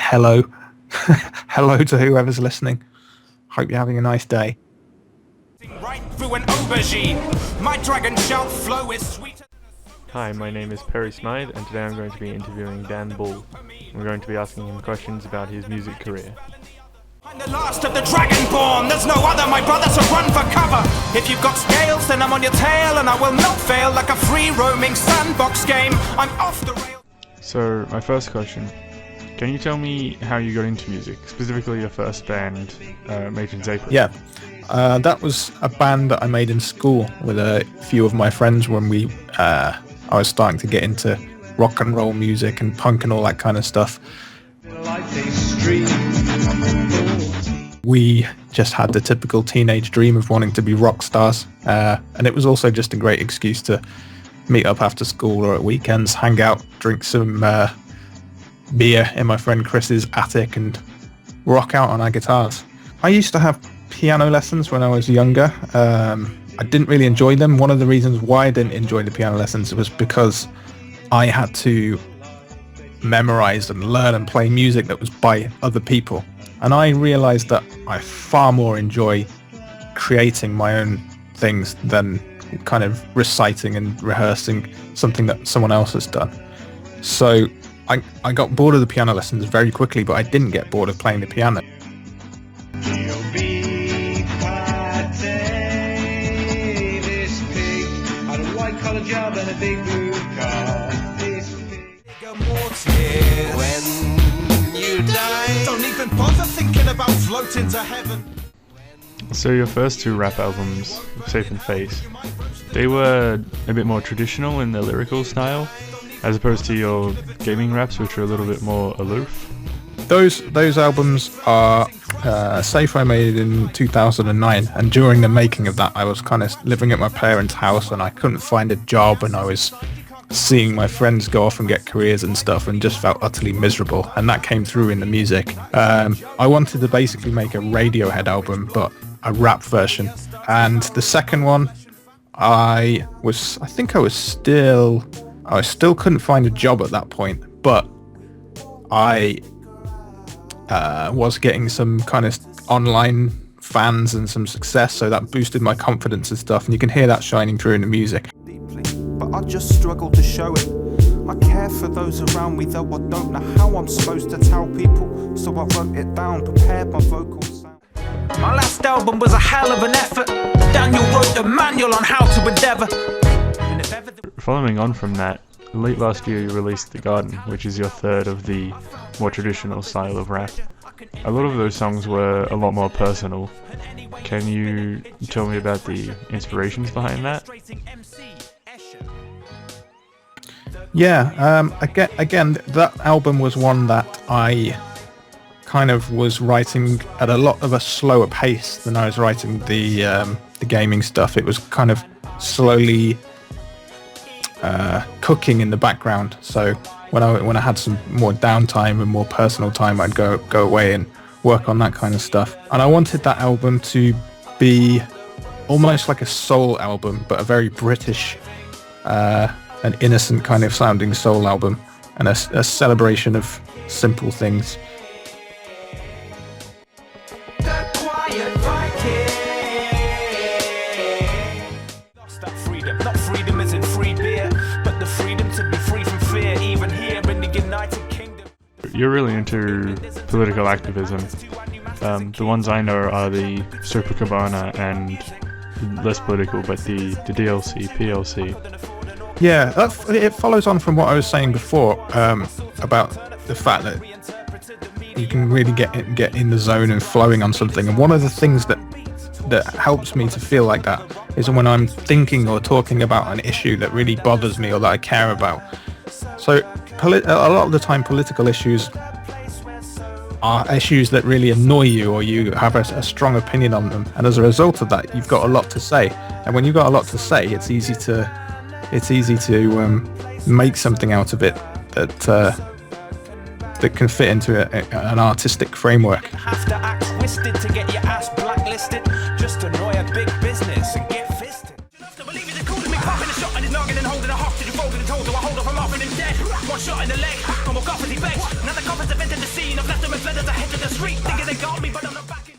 hello. Hello to whoever's listening. Hope you're having a nice day. Right through an aubergine. My dragon shout flow is sweeter. Hi, my name is Perry Smythe, and today I'm going to be interviewing Dan Bull. We're going to be asking him questions about his music career. I'm the last of the dragonborn. There's no other, my brother, so run for cover. If you've got scales, then I'm on your tail, and I will not fail like a free-roaming sandbox game. I'm off the rail. So, my first question. Can you tell me how you got into music, specifically your first band, Matron's Apron? Yeah, that was a band that I made in school with a few of my friends when I was starting to get into rock and roll music and punk and all that kind of stuff. We just had the typical teenage dream of wanting to be rock stars, and it was also just a great excuse to meet up after school or at weekends, hang out, drink some beer in my friend Chris's attic and rock out on our guitars. I used to have piano lessons when I was younger. I didn't really enjoy them. One of the reasons why I didn't enjoy the piano lessons was because I had to memorize and learn and play music that was by other people. And I realized that I far more enjoy creating my own things than kind of reciting and rehearsing something that someone else has done. So I got bored of the piano lessons very quickly, but I didn't get bored of playing the piano. So your first two rap albums, Safe and Face, they were a bit more traditional in their lyrical style, as opposed to your gaming raps, which are a little bit more aloof. Those albums are Safe I made in 2009, and during the making of that I was kind of living at my parents' house and I couldn't find a job, and I was seeing my friends go off and get careers and stuff and just felt utterly miserable, and that came through in the music. I wanted to basically make a Radiohead album, but a rap version. And the second one, I still couldn't find a job at that point, but I was getting some kind of online fans and some success, so that boosted my confidence and stuff, and you can hear that shining through in the music. But I just struggle to show it. I care for those around me, though I don't know how I'm supposed to tell people, so I wrote it down, prepared my vocal sound. My last album was a hell of an effort. Daniel wrote the manual on how to endeavour. Following on from that, late last year you released The Garden, which is your third of the more traditional style of rap. A lot of those songs were a lot more personal. Can you tell me about the inspirations behind that? Yeah, again, that album was one that I kind of was writing at a lot of a slower pace than I was writing the gaming stuff. It was kind of slowly cooking in the background. So when I had some more downtime and more personal time, I'd go away and work on that kind of stuff. And I wanted that album to be almost like a soul album, but a very British, an innocent kind of sounding soul album, and a celebration of simple things. You're really into political activism. The ones I know are the SOPA Cabana and less political, but the DLC, PLC. Yeah, it follows on from what I was saying before about the fact that you can really get in the zone and flowing on something. And one of the things that helps me to feel like that is when I'm thinking or talking about an issue that really bothers me or that I care about. So a lot of the time political issues are issues that really annoy you, or you have a strong opinion on them, and as a result of that you've got a lot to say. And when you've got a lot to say, it's easy to make something out of it that can fit into an artistic framework. Have to act twisted to get your ass blacklisted, just annoy a big business and get fisted. shoulder to toe, do I hold off, I'm offering him dead. One shot in the leg, I walk off as he begs. Now the coppers have entered the scene, I've left them as fled as I head to the street, thinking they got me, but I'm not back in.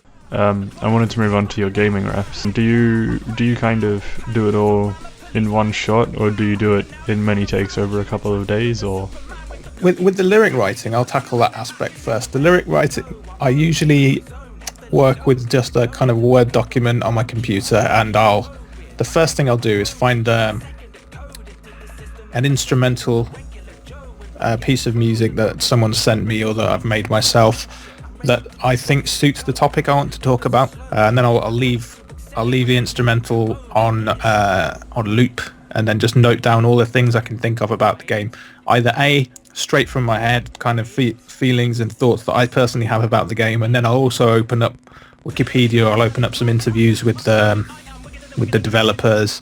I wanted to move on to your gaming raps. Do you kind of do it all in one shot, or do you do it in many takes over a couple of days, or? With the lyric writing, I'll tackle that aspect first. The lyric writing, I usually work with just a kind of Word document on my computer, and the first thing I'll do is find an instrumental piece of music that someone sent me or that I've made myself that I think suits the topic I want to talk about, and then I'll leave the instrumental on loop, and then just note down all the things I can think of about the game. Either straight from my head, kind of feelings and thoughts that I personally have about the game, and then I'll also open up Wikipedia, or I'll open up some interviews with the developers.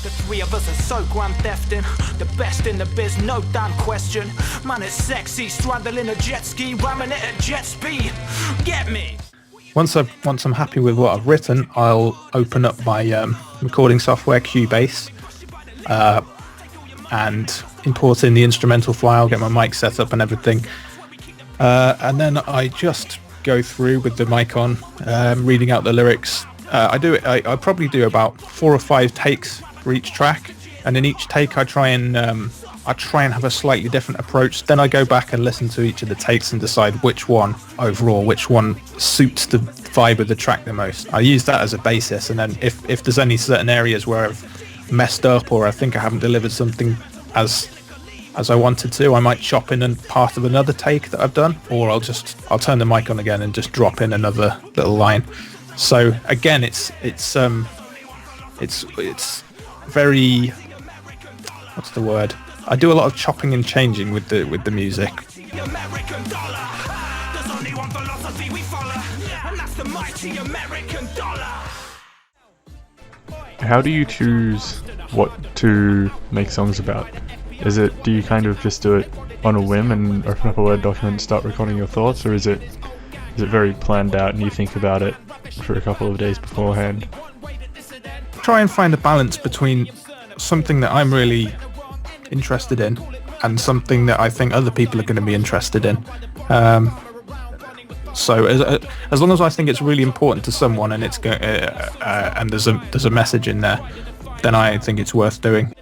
The three of us are so grand thefting, the best in the biz, no damn question. Man, it's sexy, straddling a jet ski, ramming it at jet speed. Get me? Once I'm happy with what I've written, I'll open up my recording software, Cubase, and import in the instrumental file, get my mic set up and everything. And then I just go through with the mic on, reading out the lyrics. I probably do about 4 or 5 takes for each track, and in each take I try and have a slightly different approach. Then I go back and listen to each of the takes and decide which one suits the vibe of the track the most. I use that as a basis, and then if there's any certain areas where I've messed up or I think I haven't delivered something as I wanted to, I might chop in a part of another take that I've done, or I'll turn the mic on again and just drop in another little line. So again, it's very, what's the word? I do a lot of chopping and changing with the music. How do you choose what to make songs about? Do you kind of just do it on a whim and open up a Word document and start recording your thoughts, or is it very planned out and you think about it for a couple of days beforehand? Try and find a balance between something that I'm really interested in and something that I think other people are going to be interested in. So as long as I think it's really important to someone and and there's a message in there, then I think it's worth doing.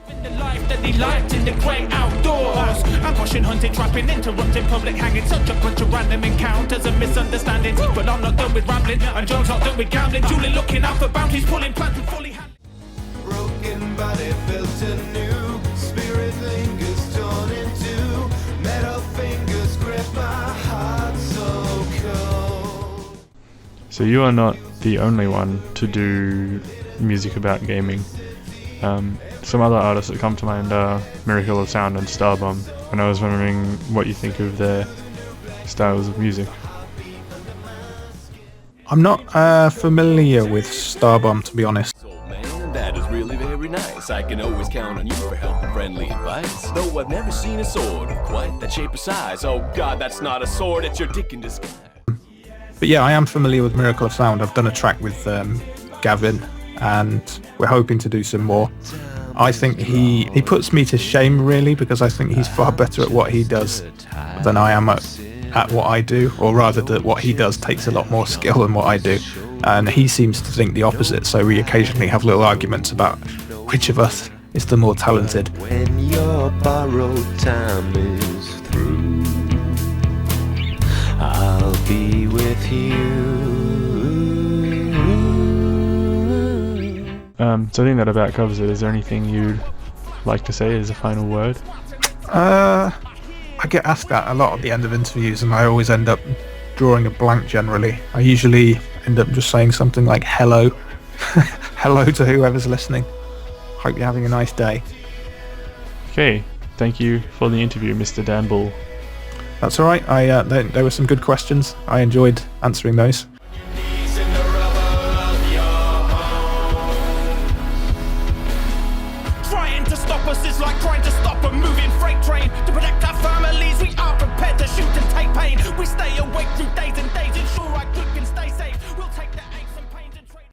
I'm pushing, hunting, trapping, interrupting public hanging, such a bunch of random encounters and misunderstandings. But I'm not done with rambling, and John's not done with gambling. Julie looking out for bounties, pulling plans and fully broken body built anew, spirit lingers torn in two, metal fingers grip my heart so cold. So you are not the only one to do music about gaming. Some other artists that come to mind are Miracle of Sound and Starbomb, and I was wondering what you think of their styles of music. I'm not familiar with Starbomb, to be honest. That is really very nice. I can always count on you for help and friendly advice. Though I've never seen a sword of quite that shape or size. Oh God, that's not a sword, it's your dick in disguise. But yeah, I am familiar with Miracle of Sound. I've done a track with Gavin, and we're hoping to do some more. I think he puts me to shame, really, because I think he's far better at what he does than I am at what I do, or rather that what he does takes a lot more skill than what I do, and he seems to think the opposite, so we occasionally have little arguments about which of us is the more talented. When your borrowed time is through, I'll be with you. So I think that about covers it. Is there anything you'd like to say as a final word? I get asked that a lot at the end of interviews, and I always end up drawing a blank generally. I usually end up just saying something like hello. Hello to whoever's listening. Hope you're having a nice day. Okay, thank you for the interview, Mr. Dan Bull. That's alright. There were some good questions. I enjoyed answering those.